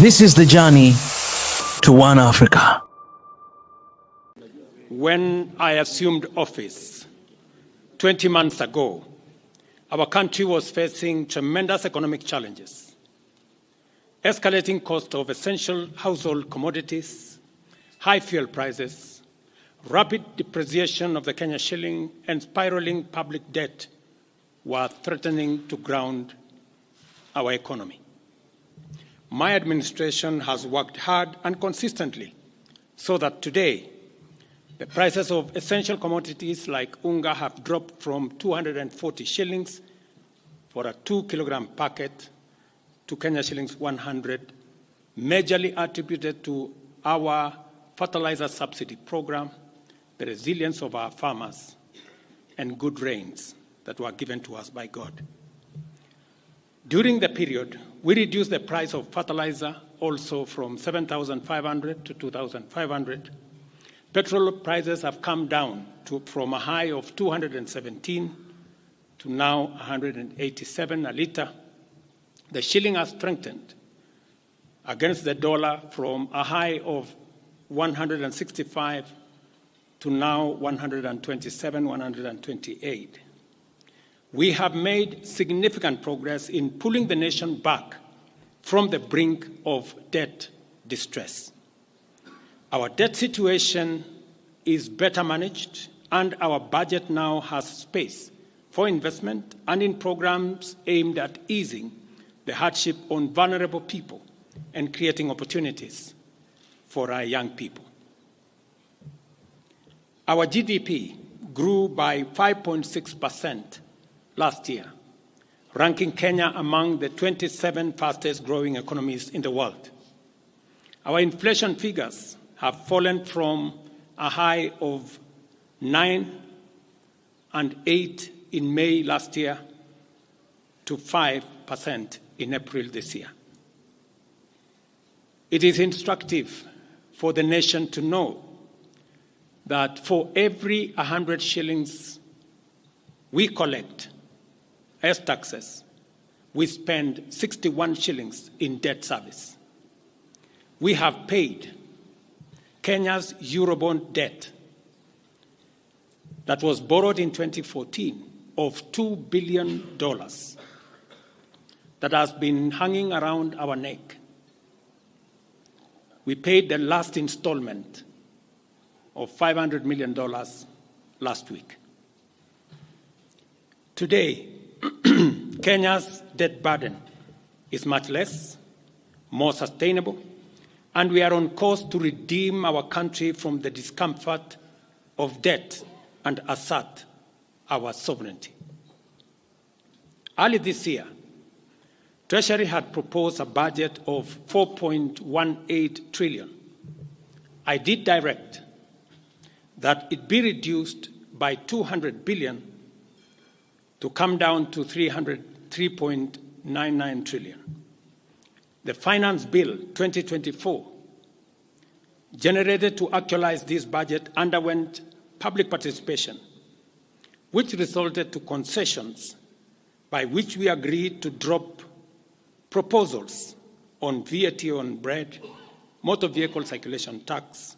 This is the journey to One Africa. When I assumed office 20 months ago, our country was facing tremendous economic challenges, escalating cost of essential household commodities, high fuel prices, rapid depreciation of the Kenya shilling, and spiraling public debt were threatening to ground our economy. My administration has worked hard and consistently so that today the prices of essential commodities like unga have dropped from 240 shillings for a 2-kilogram packet to Kenya shillings 100, majorly attributed to our fertilizer subsidy program, the resilience of our farmers, and good rains that were given to us by God. During the period, we reduced the price of fertilizer also from 7,500 to 2,500. Petrol prices have come down from a high of 217 to now 187 a litre. The shilling has strengthened against the dollar from a high of 165 to now 127, 128. We have made significant progress in pulling the nation back from the brink of debt distress. Our debt situation is better managed, and our budget now has space for investment and in programs aimed at easing the hardship on vulnerable people and creating opportunities for our young people. Our GDP grew by 5.6% last year, ranking Kenya among the 27 fastest growing economies in the world. Our inflation figures have fallen from a high of 9 and 8 in May last year to 5% in April this year. It is instructive for the nation to know that for every 100 shillings we collect as taxes, we spend 61 shillings in debt service. We have paid Kenya's Eurobond debt that was borrowed in 2014 of $2 billion that has been hanging around our neck. We paid the last installment of $500 million last week. Today, Kenya's debt burden is much less, more sustainable, and we are on course to redeem our country from the discomfort of debt and assert our sovereignty. Early this year, Treasury had proposed a budget of 4.18 trillion. I did direct that it be reduced by 200 billion to come down to 3.99 trillion. The Finance Bill 2024, generated to actualize this budget, underwent public participation, which resulted to concessions by which we agreed to drop proposals on VAT on bread, motor vehicle circulation tax,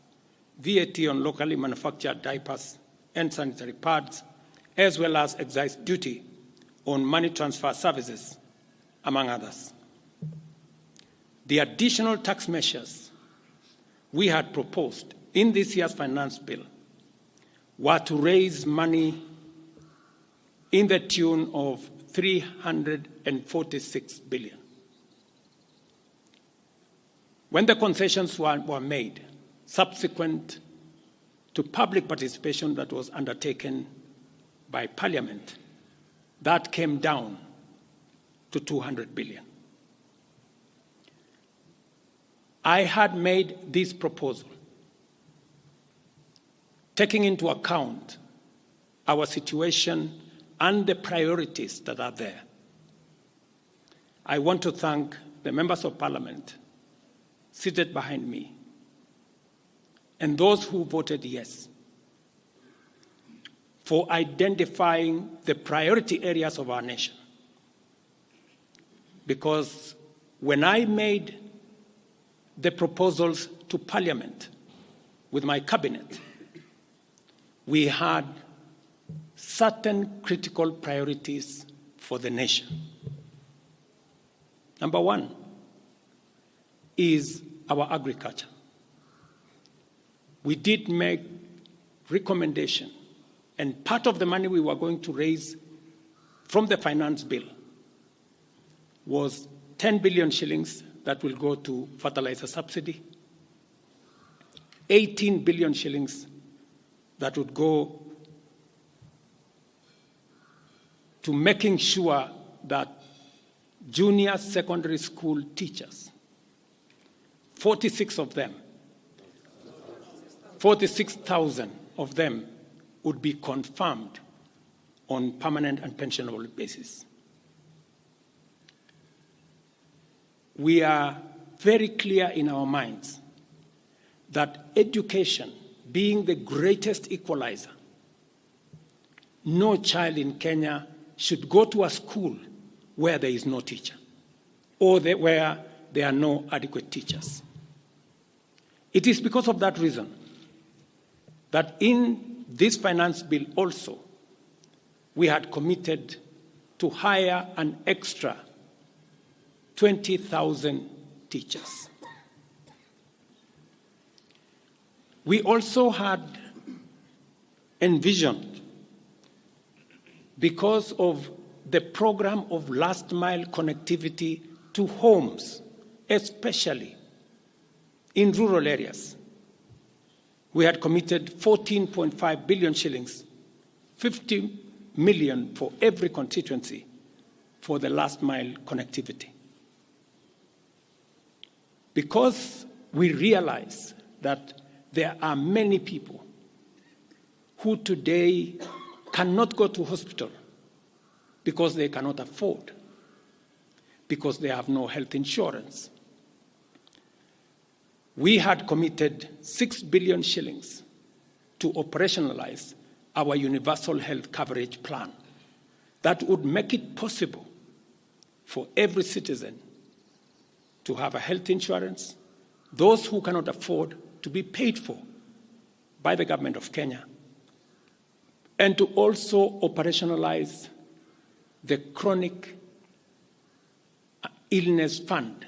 VAT on locally manufactured diapers and sanitary pads, as well as excise duty on money transfer services, among others. The additional tax measures we had proposed in this year's finance bill were to raise money in the tune of 346 billion. When the concessions were made, subsequent to public participation that was undertaken by Parliament, that came down to 200 billion. I had made this proposal taking into account our situation and the priorities that are there. I want to thank the members of Parliament seated behind me and those who voted yes for identifying the priority areas of our nation. Because when I made the proposals to Parliament with my cabinet, we had certain critical priorities for the nation. Number one is our agriculture. We did make recommendation, and part of the money we were going to raise from the finance bill was 10 billion shillings that will go to fertilizer subsidy, 18 billion shillings that would go to making sure that junior secondary school teachers, 46,000 of them would be confirmed on permanent and pensionable basis. We are very clear in our minds that education, being the greatest equalizer, no child in Kenya should go to a school where there is no teacher or where there are no adequate teachers. It is because of that reason that in this finance bill also, we had committed to hire an extra 20,000 teachers. We also had envisioned, because of the program of last mile connectivity to homes, especially in rural areas, we had committed 14.5 billion shillings, 50 million for every constituency for the last mile connectivity. Because we realize that there are many people who today cannot go to hospital because they cannot afford, because they have no health insurance. We had committed 6 billion shillings to operationalize our universal health coverage plan that would make it possible for every citizen to have a health insurance, those who cannot afford to be paid for by the government of Kenya, and to also operationalize the chronic illness fund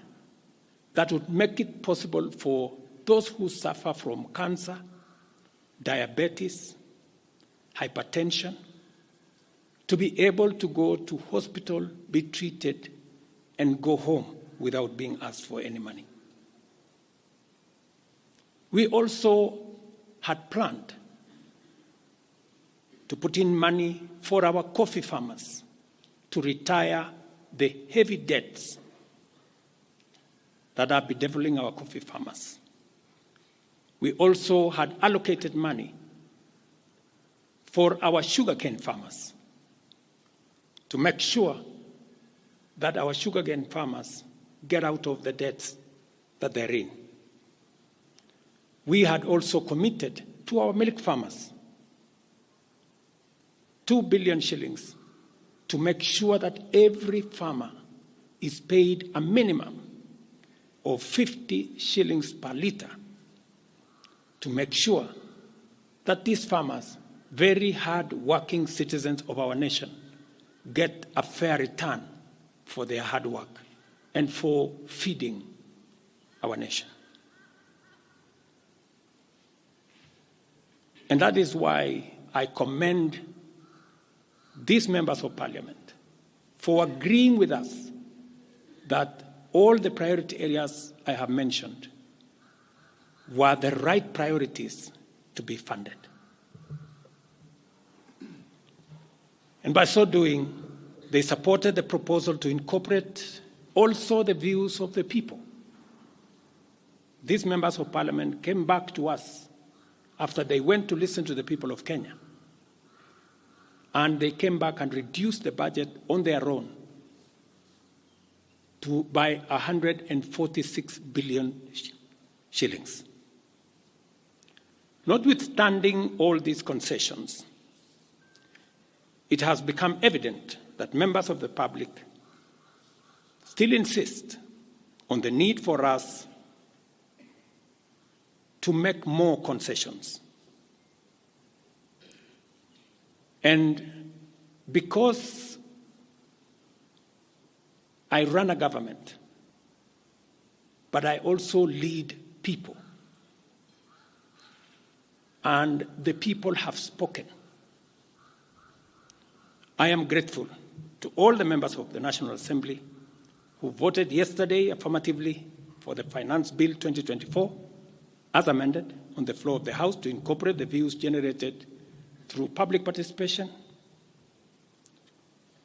that would make it possible for those who suffer from cancer, diabetes, hypertension, to be able to go to hospital, be treated, and go home without being asked for any money. We also had planned to put in money for our coffee farmers to retire the heavy debts that are bedeviling our coffee farmers. We also had allocated money for our sugarcane farmers to make sure that our sugarcane farmers get out of the debts that they're in. We had also committed to our milk farmers 2 billion shillings to make sure that every farmer is paid a minimum of 50 shillings per litre to make sure that these farmers, very hard-working citizens of our nation, get a fair return for their hard work and for feeding our nation. And that is why I commend these members of parliament for agreeing with us that all the priority areas I have mentioned were the right priorities to be funded. And by so doing, they supported the proposal to incorporate also the views of the people. These members of parliament came back to us after they went to listen to the people of Kenya. And they came back and reduced the budget on their own by 146 billion shillings. Notwithstanding all these concessions, it has become evident that members of the public still insist on the need for us to make more concessions. And because I run a government, but I also lead people, and the people have spoken, I am grateful to all the members of the National Assembly who voted yesterday affirmatively for the Finance Bill 2024 as amended on the floor of the House to incorporate the views generated through public participation.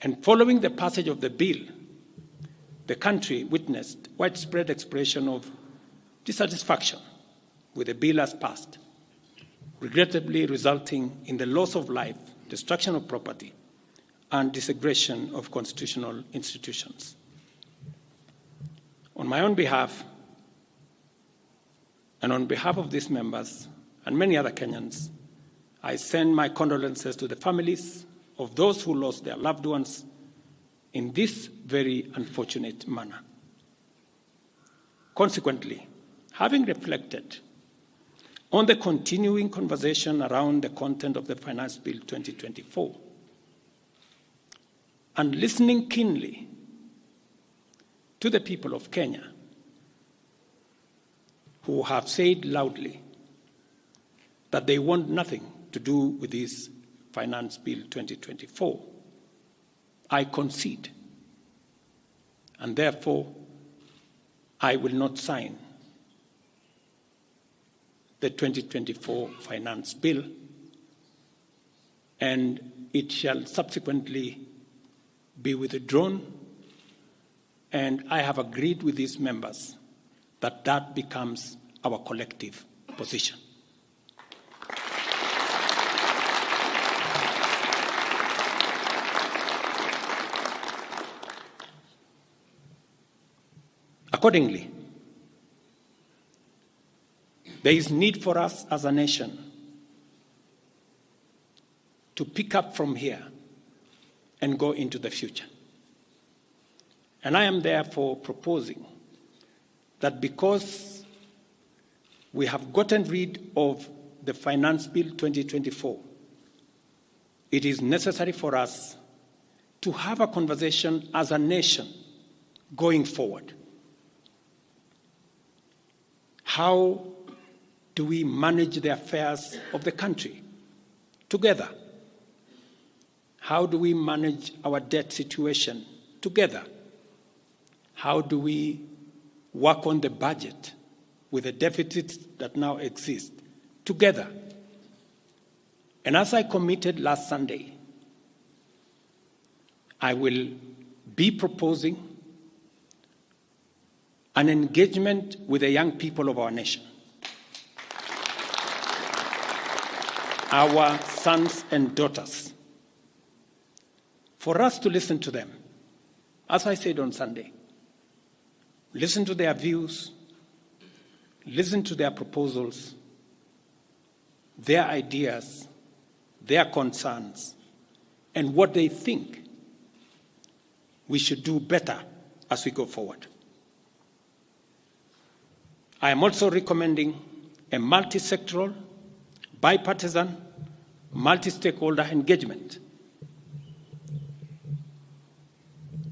And following the passage of the bill, the country witnessed widespread expression of dissatisfaction with the bill as passed, regrettably resulting in the loss of life, destruction of property, and disintegration of constitutional institutions. On my own behalf, and on behalf of these members and many other Kenyans, I send my condolences to the families of those who lost their loved ones in this very unfortunate manner. Consequently, having reflected on the continuing conversation around the content of the Finance Bill 2024, and listening keenly to the people of Kenya who have said loudly that they want nothing to do with this Finance Bill 2024, I concede, and therefore I will not sign the 2024 Finance Bill, and it shall subsequently be withdrawn, and I have agreed with these members that that becomes our collective position. Accordingly, there is need for us as a nation to pick up from here and go into the future. And I am therefore proposing that because we have gotten rid of the Finance Bill 2024, it is necessary for us to have a conversation as a nation going forward. How do we manage the affairs of the country together? How do we manage our debt situation together? How do we work on the budget with the deficits that now exist together? And as I committed last Sunday, I will be proposing an engagement with the young people of our nation, our sons and daughters, for us to listen to them. As I said on Sunday, listen to their views, listen to their proposals, their ideas, their concerns, and what they think we should do better as we go forward. I am also recommending a multi-sectoral, bipartisan, multi-stakeholder engagement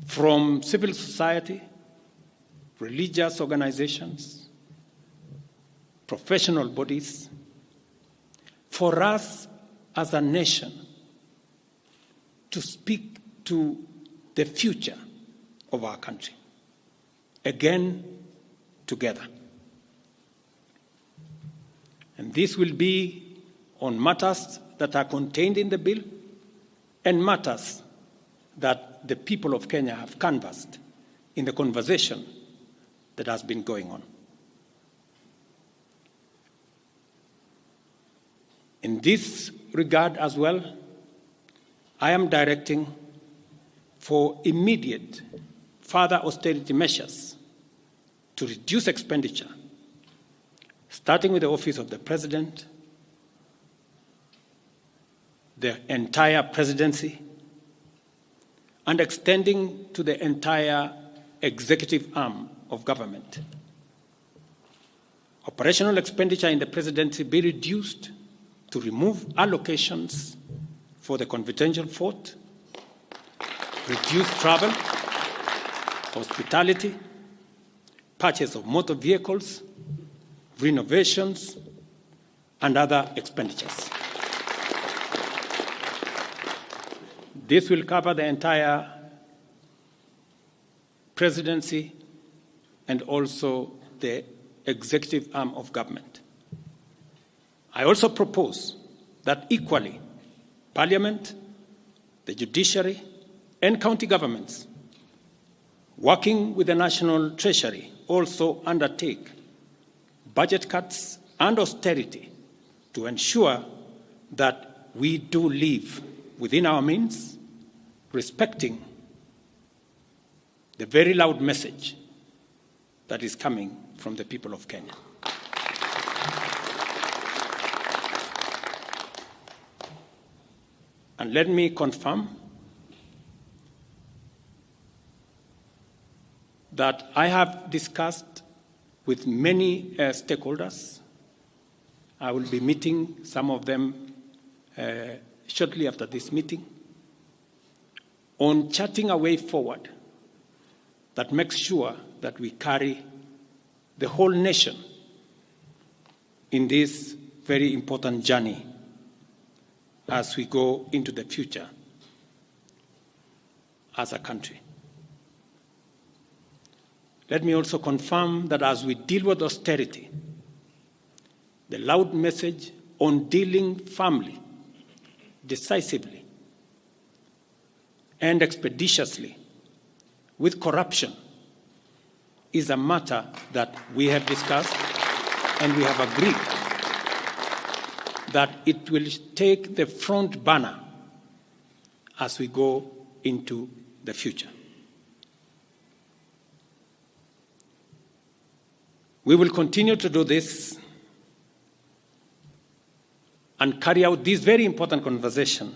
from civil society, religious organizations, professional bodies, for us as a nation to speak to the future of our country, again, together. And this will be on matters that are contained in the bill and matters that the people of Kenya have canvassed in the conversation that has been going on. In this regard as well, I am directing for immediate further austerity measures to reduce expenditure, starting with the Office of the President, the entire presidency, and extending to the entire executive arm of government. Operational expenditure in the presidency be reduced to remove allocations for the confidential fort, reduce travel, hospitality, purchase of motor vehicles, renovations, and other expenditures. This will cover the entire presidency and also the executive arm of government. I also propose that equally, Parliament, the judiciary, and county governments, working with the National Treasury, also undertake budget cuts and austerity to ensure that we do live within our means, respecting the very loud message that is coming from the people of Kenya. And let me confirm that I have discussed with many stakeholders. I will be meeting some of them shortly after this meeting on charting a way forward that makes sure that we carry the whole nation in this very important journey as we go into the future as a country. Let me also confirm that as we deal with austerity, the loud message on dealing firmly, decisively, and expeditiously with corruption is a matter that we have discussed and we have agreed that it will take the front banner as we go into the future. We will continue to do this and carry out this very important conversation.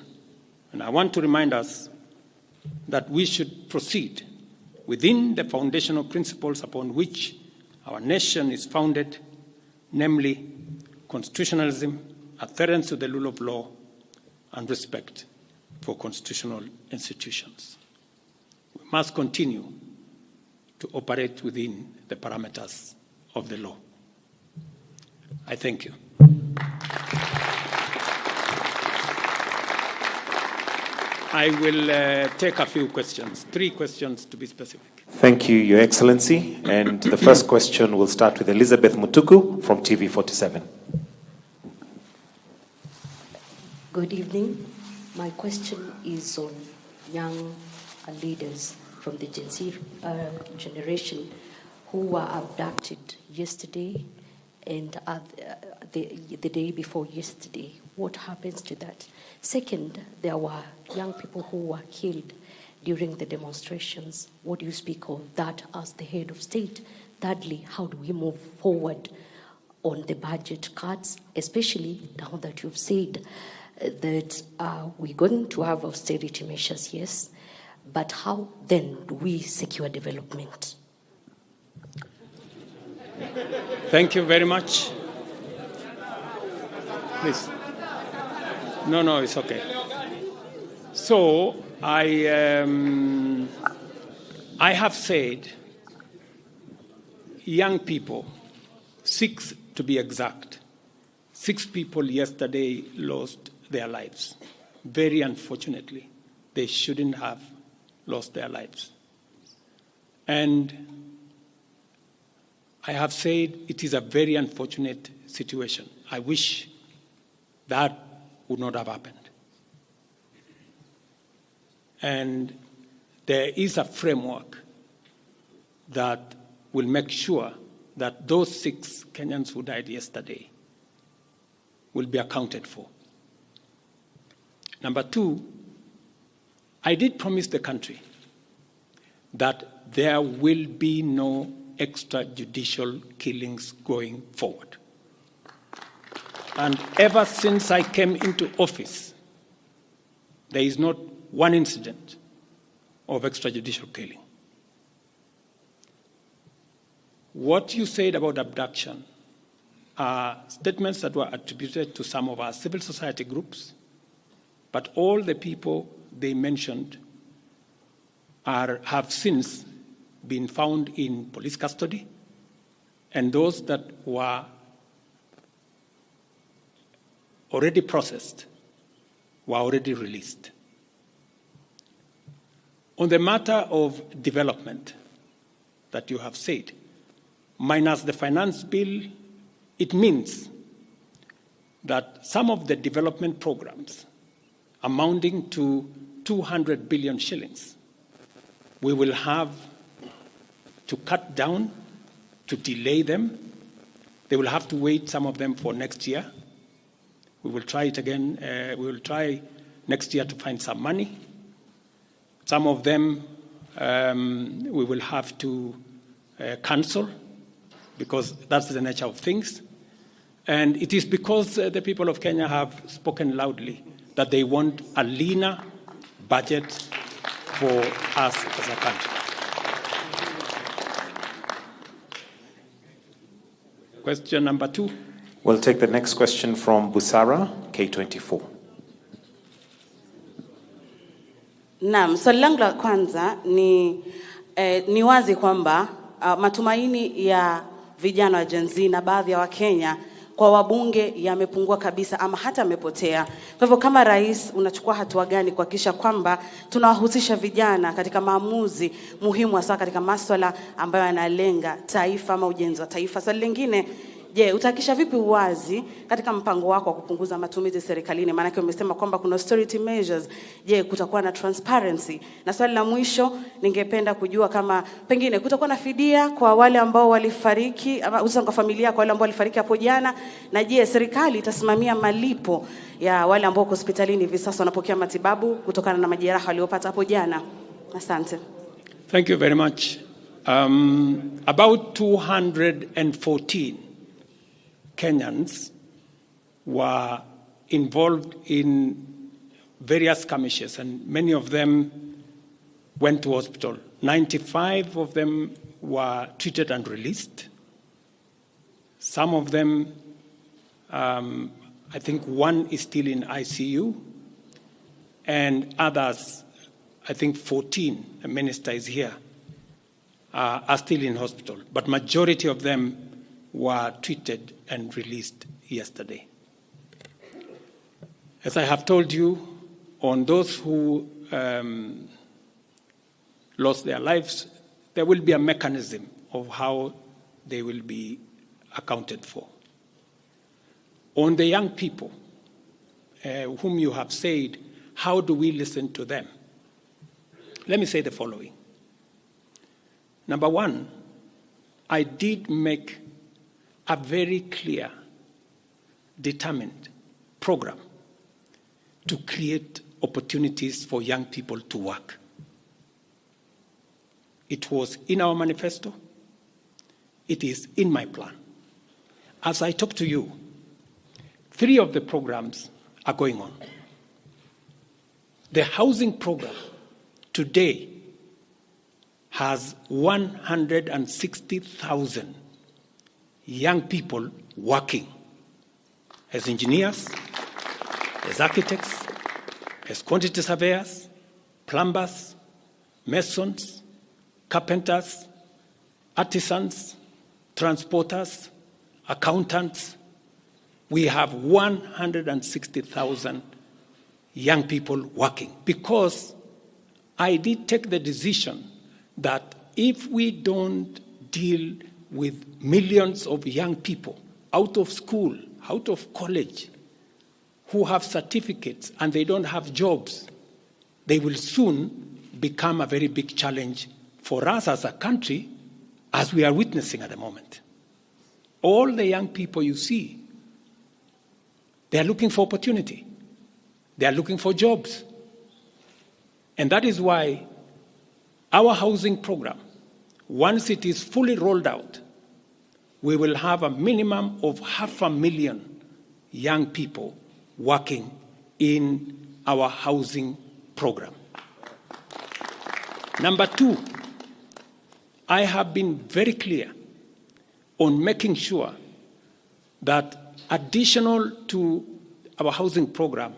And I want to remind us that we should proceed within the foundational principles upon which our nation is founded, namely constitutionalism, adherence to the rule of law, and respect for constitutional institutions. We must continue to operate within the parameters of the law. I thank you. I will take a few questions, 3 questions to be specific. Thank you, Your Excellency. And the first question will start with Elizabeth Mutuku from TV47. Good evening. My question is on young leaders from the Gen Z generation who were abducted yesterday and the day before yesterday. What happens to that? Second, there were young people who were killed during the demonstrations. What do you speak of that as the head of state? Thirdly, how do we move forward on the budget cuts, especially now that you've said that we're going to have austerity measures, yes, but how then do we secure development? Thank you very much. Please. No, it's okay. So I have said young people, 6 to be exact, 6 people yesterday lost their lives. Very unfortunately, they shouldn't have lost their lives. And I have said it is a very unfortunate situation. I wish that would not have happened. And there is a framework that will make sure that those 6 Kenyans who died yesterday will be accounted for. Number 2, I did promise the country that there will be no extrajudicial killings going forward. And ever since I came into office, there is not one incident of extrajudicial killing. What you said about abduction, are statements that were attributed to some of our civil society groups, but all the people they mentioned have since been found in police custody, and those that were already processed were already released. On the matter of development that you have said, minus the finance bill, it means that some of the development programs amounting to 200 billion shillings, we will have to cut down, to delay them. They will have to wait, some of them, for next year. We will try it again. We will try next year to find some money. Some of them we will have to cancel, because that's the nature of things. And it is because the people of Kenya have spoken loudly that they want a leaner budget for us as a country. Question number 2. We'll take the next question from Busara, K24. Naam, swali langu la kwanza ni wazi kwamba matumaini ya vijana wa Gen Z na baadhi ya Wakenya kwa wabunge yamepungua kabisa ama hata yamepotea. Kwa hivyo kama rais, unachukua hatua gani kuhakikisha kwamba tunawahusisha vijana katika maamuzi muhimu, hasa katika masuala ambayo yanalenga taifa ama ujenzi wa taifa? Swali lingine, je, utahakikisha vipi uwazi katika mpango wako wa kupunguza matumizi serikalini? Maana yake umesema kwamba kuna austerity measures. Je, kutakuwa na transparency? Na swali la mwisho, ningependa kujua kama pengine kutakuwa na fidia kwa wale ambao walifariki, ama hususan kwa familia kwa wale ambao walifariki hapo jana, na je, serikali itasimamia malipo ya wale ambao hospitalini hivi sasa wanapokea matibabu kutokana na majeraha waliopata hapo jana? Asante. Thank you very much. About 214 Kenyans were involved in various skirmishes, and many of them went to hospital. 95 of them were treated and released. Some of them, I think one is still in ICU, and others, I think 14, the minister is here, are still in hospital. But majority of them were treated and released yesterday. As I have told you, on those who lost their lives, there will be a mechanism of how they will be accounted for. On the young people whom you have said, how do we listen to them? Let me say the following. Number one, I did make a very clear, determined program to create opportunities for young people to work. It was in our manifesto. It is in my plan. As I talk to you, 3 of the programs are going on. The housing program today has 160,000 young people working as engineers, as architects, as quantity surveyors, plumbers, masons, carpenters, artisans, transporters, accountants. We have 160,000 young people working, because I did take the decision that if we don't deal with millions of young people out of school, out of college, who have certificates and they don't have jobs, they will soon become a very big challenge for us as a country, as we are witnessing at the moment. All the young people you see, they are looking for opportunity. They are looking for jobs. And that is why our housing program, once it is fully rolled out, we will have a minimum of 500,000 young people working in our housing program. Number 2, I have been very clear on making sure that additional to our housing program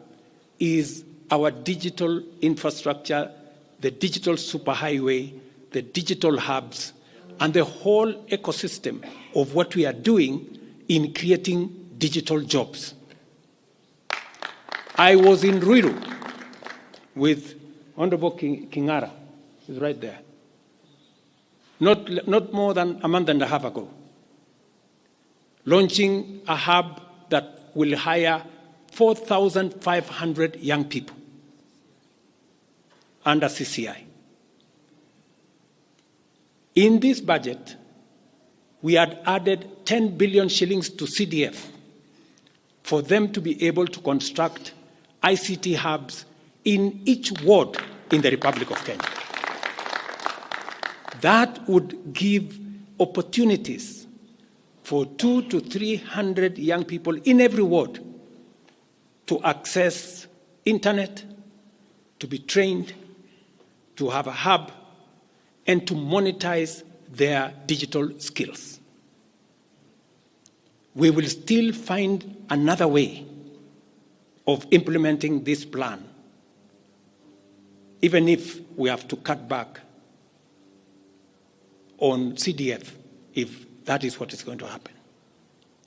is our digital infrastructure, the digital superhighway, the digital hubs, and the whole ecosystem of what we are doing in creating digital jobs. I was in Ruiru with Honorable Kingara, who's right there, not more than a month and a half ago, launching a hub that will hire 4,500 young people under CCI. In this budget, we had added 10 billion shillings to CDF for them to be able to construct ICT hubs in each ward in the Republic of Kenya. That would give opportunities for 200 to 300 young people in every ward to access internet, to be trained, to have a hub, and to monetize their digital skills. We will still find another way of implementing this plan, even if we have to cut back on CDF, if that is what is going to happen.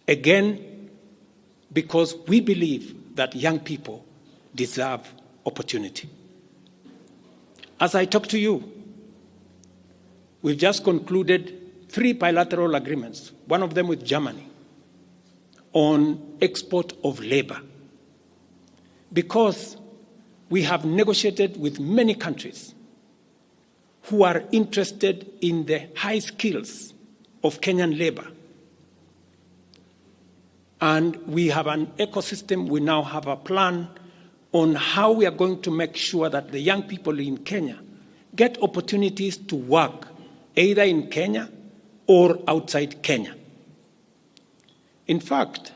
Again, because we believe that young people deserve opportunity. As I talk to you, we've just concluded 3 bilateral agreements, one of them with Germany, on export of labor. Because we have negotiated with many countries who are interested in the high skills of Kenyan labor. And we have an ecosystem, we now have a plan on how we are going to make sure that the young people in Kenya get opportunities to work either in Kenya or outside Kenya. In fact,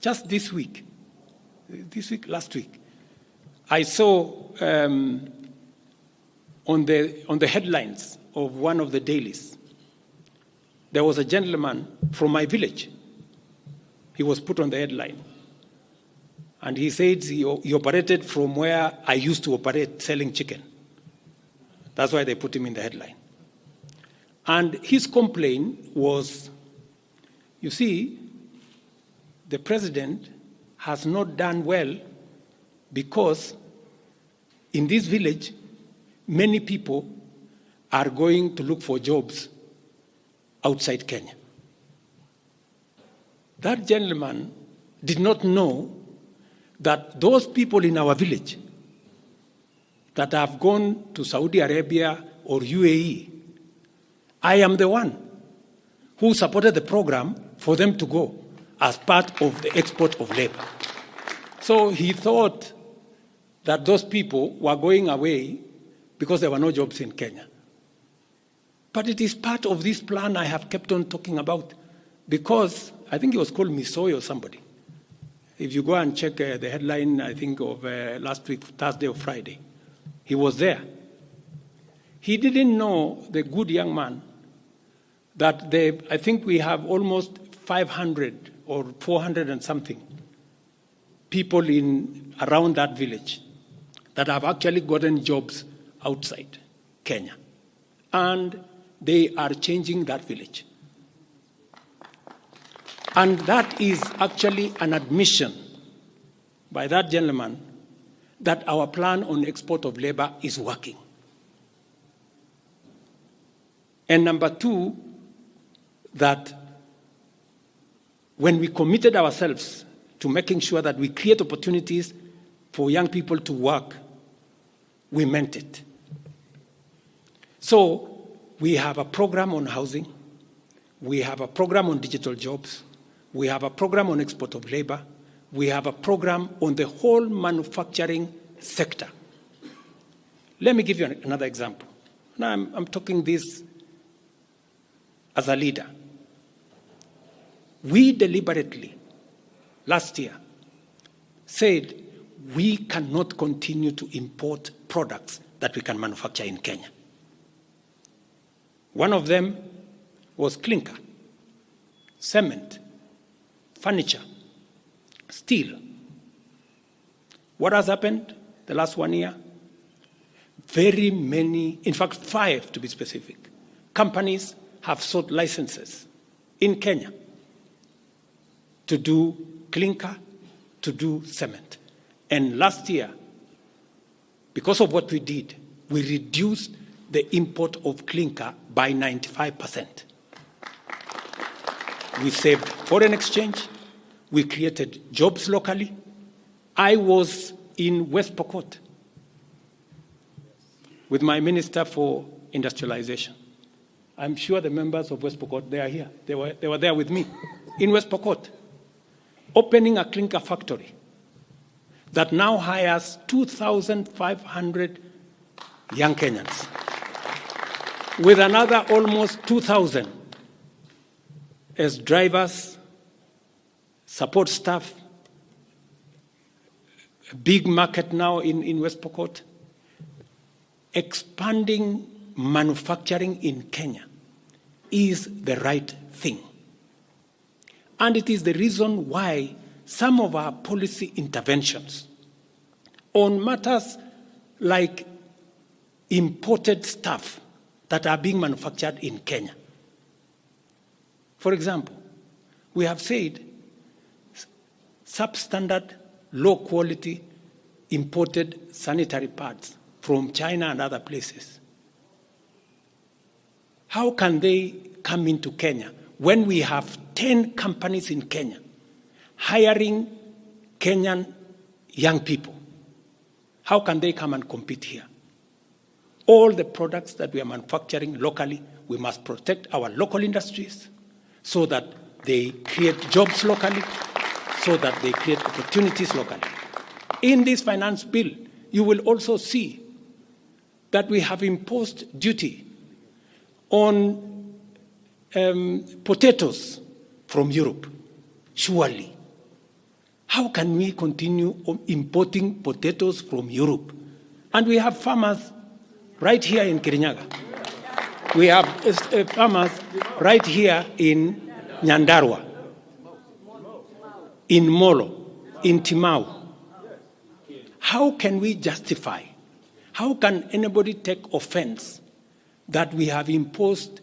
just last week, I saw on the headlines of one of the dailies, there was a gentleman from my village. He was put on the headline. And he said he operated from where I used to operate, selling chicken. That's why they put him in the headline. And his complaint was, you see, the president has not done well because in this village, many people are going to look for jobs outside Kenya. That gentleman did not know that those people in our village that have gone to Saudi Arabia or UAE, I am the one who supported the program for them to go as part of the export of labor. So he thought that those people were going away because there were no jobs in Kenya. But it is part of this plan I have kept on talking about, because I think it was called Misoy or somebody. If you go and check the headline, I think of last week, Thursday or Friday, he was there. He didn't know, the good young man, that I think we have almost 500 or 400 and something people around that village that have actually gotten jobs outside Kenya. And they are changing that village. And that is actually an admission by that gentleman that our plan on export of labor is working. And number two, that when we committed ourselves to making sure that we create opportunities for young people to work, we meant it. So we have a program on housing, we have a program on digital jobs, we have a program on export of labor, we have a program on the whole manufacturing sector. Let me give you another example. Now I'm talking this as a leader. We deliberately, last year, said we cannot continue to import products that we can manufacture in Kenya. One of them was clinker, cement, furniture, steel. What has happened the last 1 year? Very many, in fact 5 to be specific, companies have sought licenses in Kenya to do clinker, to do cement. And last year, because of what we did, we reduced the import of clinker by 95%. We saved foreign exchange. We created jobs locally. I was in West Pokot with my Minister for Industrialization. I'm sure the members of West Pokot, they are here. They were there with me in West Pokot, opening a clinker factory that now hires 2,500 young Kenyans, with another almost 2,000 as drivers, support staff, a big market now in West Pokot. Expanding manufacturing in Kenya is the right thing. And it is the reason why some of our policy interventions on matters like imported stuff that are being manufactured in Kenya. For example, we have said substandard, low-quality imported sanitary pads from China and other places. How can they come into Kenya when we have 10 companies in Kenya hiring Kenyan young people? How can they come and compete here? All the products that we are manufacturing locally, we must protect our local industries so that they create jobs locally, so that they create opportunities locally. In this finance bill, you will also see that we have imposed duty on potatoes from Europe. Surely, how can we continue importing potatoes from Europe? And we have farmers right here in Kirinyaga. We have farmers right here in Nyandarua, in Molo, in Timau. How can we justify? How can anybody take offense that we have imposed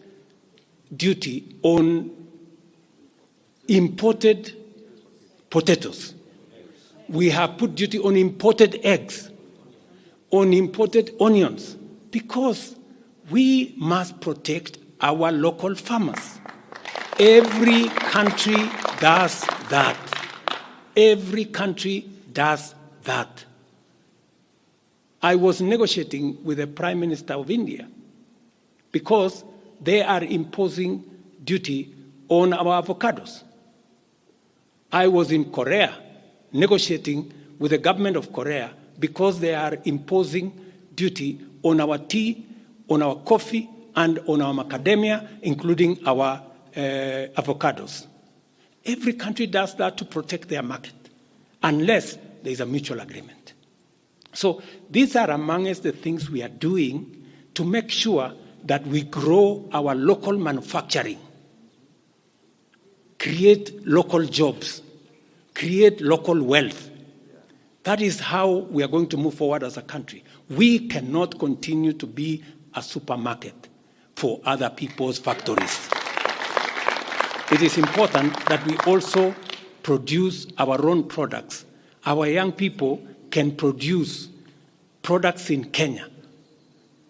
duty on imported potatoes? We have put duty on imported eggs, on imported onions, because we must protect our local farmers. Every country does that. Every country does that. I was negotiating with the Prime Minister of India because they are imposing duty on our avocados. I was in Korea negotiating with the government of Korea because they are imposing duty on our tea, on our coffee, and on our macadamia, including our avocados. Every country does that to protect their market, unless there is a mutual agreement. So these are amongst the things we are doing to make sure that we grow our local manufacturing, create local jobs, create local wealth. That is how we are going to move forward as a country. We cannot continue to be a supermarket for other people's factories. It is important that we also produce our own products. Our young people can produce products in Kenya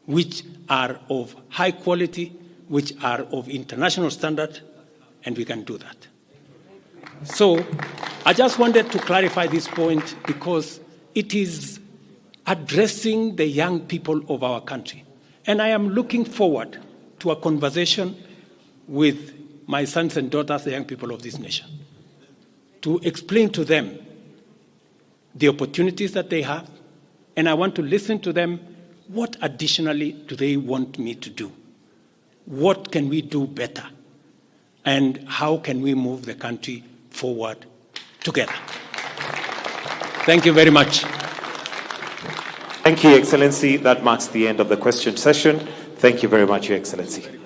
which are of high quality, which are of international standard, and we can do that. So I just wanted to clarify this point because it is addressing the young people of our country. And I am looking forward to a conversation with my sons and daughters, the young people of this nation, to explain to them the opportunities that they have, and I want to listen to them. What additionally do they want me to do? What can we do better? And how can we move the country forward together? Thank you very much. Thank you, Excellency. That marks the end of the question session. Thank you very much, Your Excellency.